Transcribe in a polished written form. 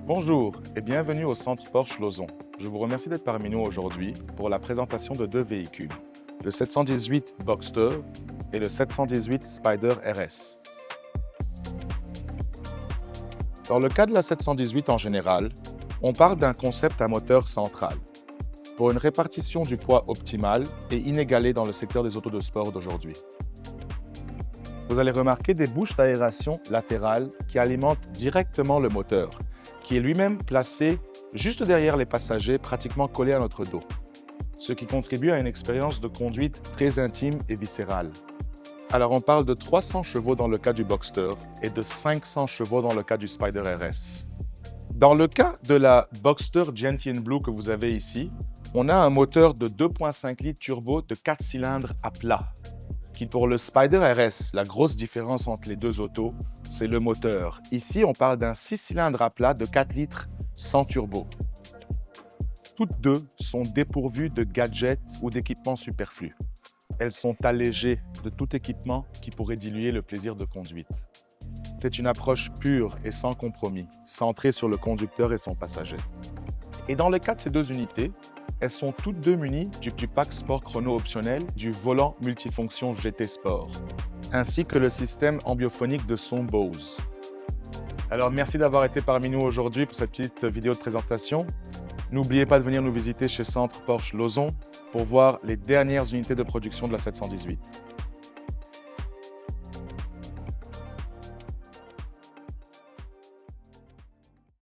Bonjour et bienvenue au centre Porsche Lauson. Je vous remercie d'être parmi nous aujourd'hui pour la présentation de deux véhicules, le 718 Boxster et le 718 Spider RS. Dans le cas de la 718 en général, on parle d'un concept à moteur central, pour une répartition du poids optimale et inégalée dans le secteur des autos de sport d'aujourd'hui. Vous allez remarquer des bouches d'aération latérales qui alimentent directement le moteur, qui est lui-même placé juste derrière les passagers, pratiquement collé à notre dos, ce qui contribue à une expérience de conduite très intime et viscérale. Alors on parle de 300 chevaux dans le cas du Boxster et de 500 chevaux dans le cas du Spider RS. Dans le cas de la Boxster Gentian Blue que vous avez ici, on a un moteur de 2,5 litres turbo de 4 cylindres à plat, qui pour le Spider RS, la grosse différence entre les deux autos, c'est le moteur. Ici, on parle d'un 6 cylindres à plat de 4 litres sans turbo. Toutes deux sont dépourvues de gadgets ou d'équipements superflus. Elles sont allégées de tout équipement qui pourrait diluer le plaisir de conduite. C'est une approche pure et sans compromis, centrée sur le conducteur et son passager. Et dans le cas de ces deux unités, elles sont toutes deux munies du pack sport chrono optionnel du volant multifonction GT Sport, ainsi que le système ambiophonique de son Bose. Alors merci d'avoir été parmi nous aujourd'hui pour cette petite vidéo de présentation. N'oubliez pas de venir nous visiter chez Centre Porsche Lauson pour voir les dernières unités de production de la 718.